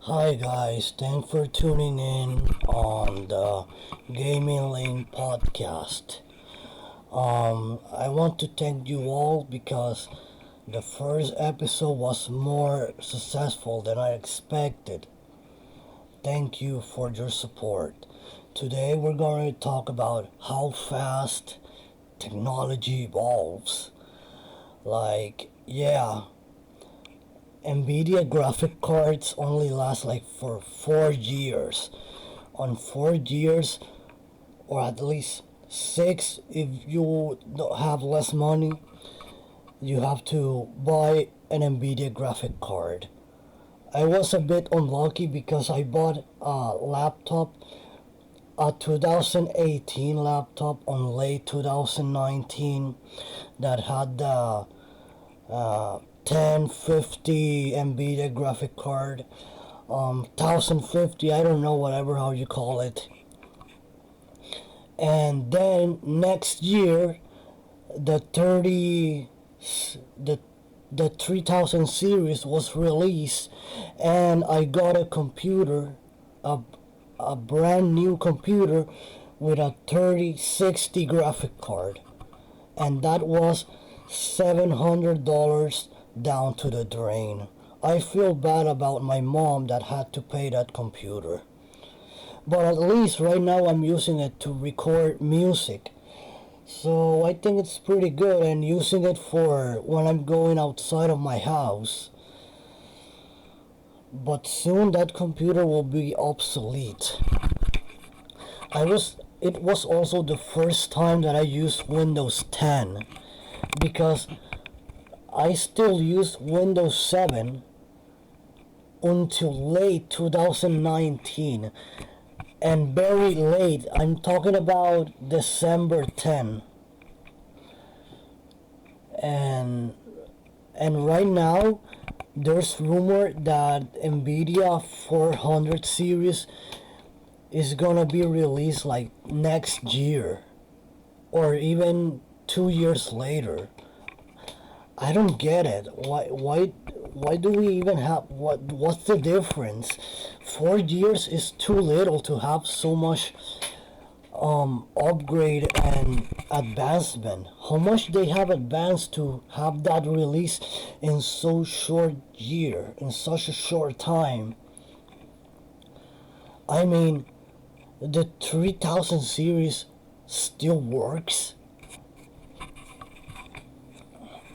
Hi guys, thanks for tuning in on the Gaming Lynx podcast. I want to thank you all because the first episode was more successful than I expected. Thank you for your support. Today we're going to talk about how fast technology evolves. Yeah, Nvidia graphic cards only last like for 4 years. On 4 years, or at least six, if you don't have less money, you have to buy an Nvidia graphic card. I was a bit unlucky because I bought a laptop, a 2018 laptop on late 2019 that had the 1050 Nvidia graphic card, 1050, I don't know, whatever how you call it. And then next year, the 30, the the 3000 series was released, and I got a computer, a a brand new computer with a 3060 graphic card, and that was $700 down to the drain. I feel bad about my mom that had to pay that computer. But at least right now I'm using it to record music. So I think it's pretty good, and using it for when I'm going outside of my house. But soon that computer will be obsolete. It was also the first time that I used Windows 10 because I still use Windows 7 until late 2019, and very late, I'm talking about December 10. And and right now there's rumor that Nvidia 400 series is gonna be released like next year or even 2 years later. I don't get it. Why do we even have what's the difference? 4 years is too little to have so much upgrade and advancement. How much they have advanced to have that release in in such a short time. I mean, the 3000 series still works.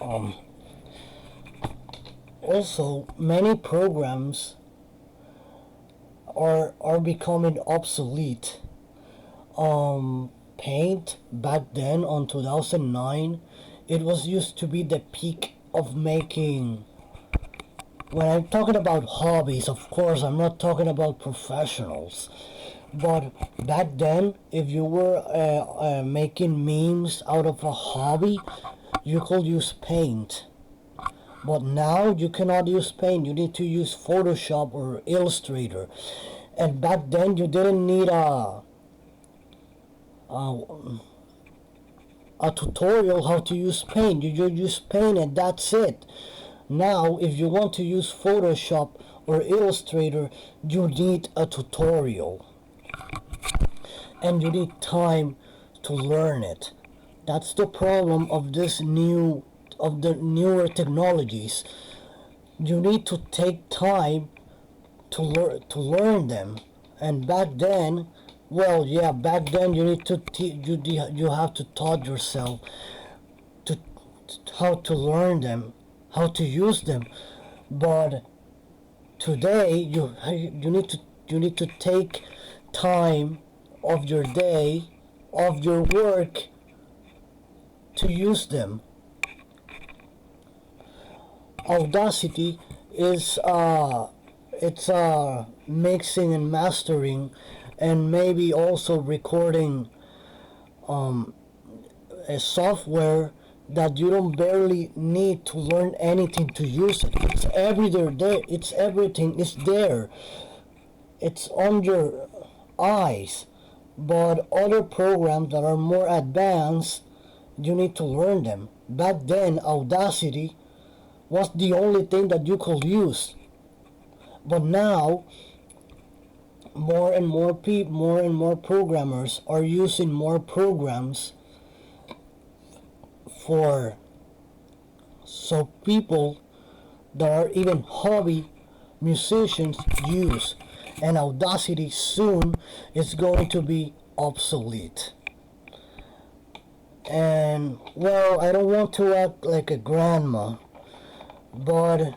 Um, Also, many programs are becoming obsolete. Paint back then on 2009, it was used to be the peak of making. When I'm talking about hobbies, of course, I'm not talking about professionals. But back then, if you were making memes out of a hobby, you could use Paint. But now you cannot use Paint. You need to use Photoshop or Illustrator. And back then you didn't need a, a tutorial how to use Paint. You just use Paint and that's it. Now, if you want to use Photoshop or Illustrator, you need a tutorial. And you need time to learn it. That's the problem of the newer technologies. You need to take time to learn them. And back then, well, yeah, back then you need to you have to taught yourself to how to learn them, how to use them. But today you need to take time of your day, of your work, to use them. Audacity is it's mixing and mastering, and maybe also recording a software that you don't barely need to learn anything to use it. It's everywhere there. It's everything is there. It's on your eyes. But other programs that are more advanced, you need to learn them. Back then, Audacity was the only thing that you could use. But now more and more programmers are using more programs for so people that are even hobby musicians use, and Audacity soon is going to be obsolete. And well, I don't want to act like a grandma, but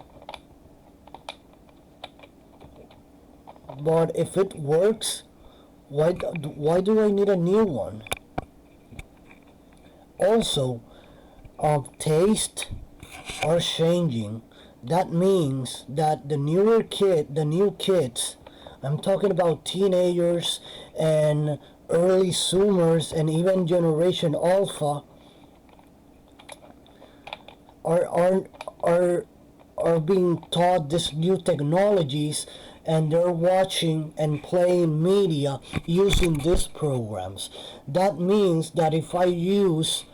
if it works, why do I need a new one? Also, taste are changing. That means that the new kids, I'm talking about teenagers and early Zoomers and even Generation Alpha, are are are are being taught these new technologies, and they're watching and playing media using these programs. That means that if I use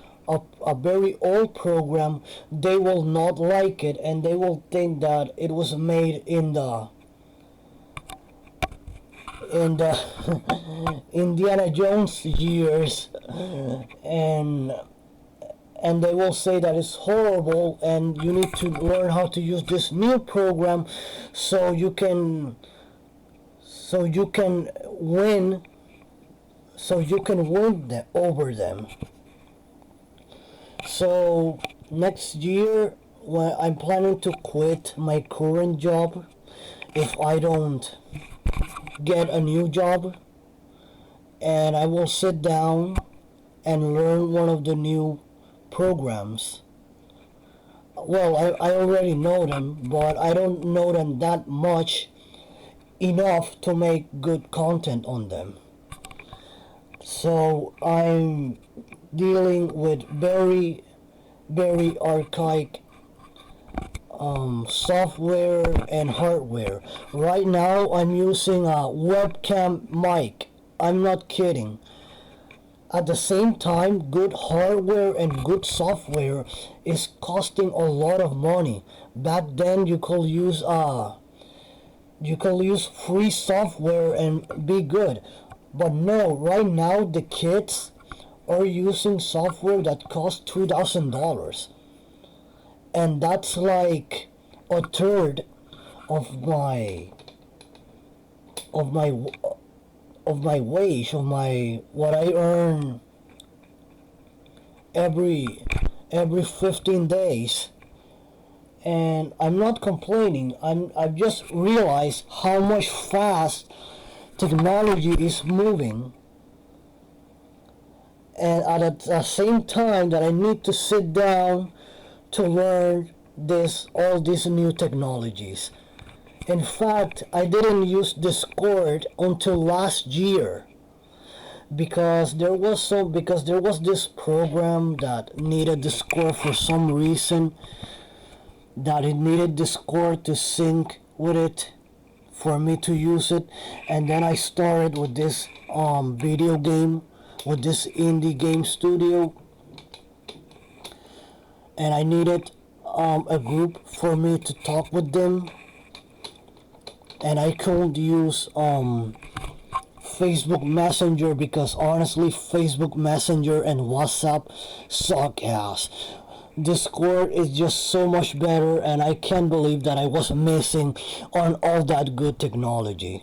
a very old program, they will not like it, and they will think that it was made in the Indiana Jones years, and they will say that it's horrible, and you need to learn how to use this new program so you can win, over them. So next year, when I'm planning to quit my current job, if I don't get a new job, and I will sit down and learn one of the new programs. Well, I already know them, but I don't know them that much enough to make good content on them. So I'm dealing with very, very archaic software and hardware. Right now, I'm using a webcam mic. I'm not kidding. At the same time, good hardware and good software is costing a lot of money. Back then, you could use free software and be good. But no, right now the kids are using software that costs $2,000, and that's like a third of my of my wage, of my what I earn every 15 days. And I'm not complaining. I've just realized how much fast technology is moving, and at the same time that I need to sit down to learn all these new technologies. In fact, I didn't use Discord until last year, because there was this program that needed Discord for some reason, that it needed Discord to sync with it for me to use it. And then I started with this video game, with this indie game studio, and I needed a group for me to talk with them, and I couldn't use Facebook Messenger, because honestly Facebook Messenger and WhatsApp suck ass. Discord is just so much better, and I can't believe that I was missing on all that good technology.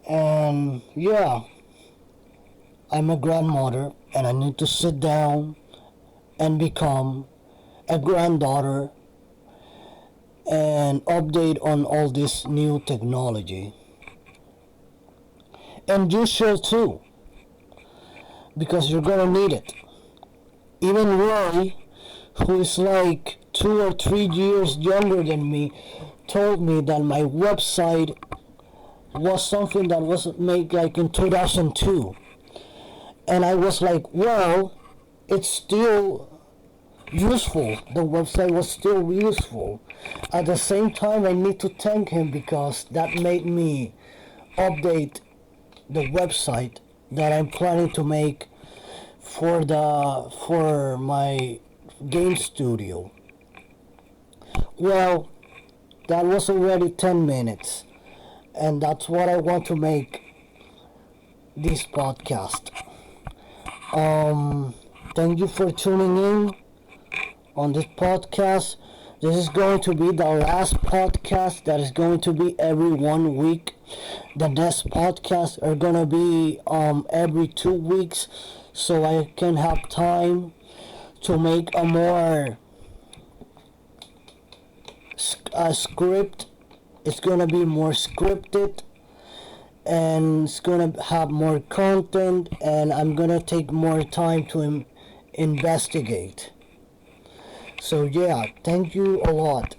And yeah, I'm a grandmother, and I need to sit down and become a granddaughter and update on all this new technology. And you should too, because you're gonna need it. Even Roy, who is like 2 or 3 years younger than me, told me that my website was something that was made like in 2002. And I was like, well, it's still useful. The website was still useful. At the same time, I need to thank him, because that made me update the website that I'm planning to make for my game studio. Well, that was already 10 minutes, and that's what I want to make this podcast. Thank you for tuning in on this podcast. This is going to be the last podcast that is going to be every 1 week. The next podcasts are gonna be every 2 weeks, so I can have time to make a script. It's gonna be more scripted, and it's gonna have more content, and I'm gonna take more time to investigate. So yeah, thank you a lot.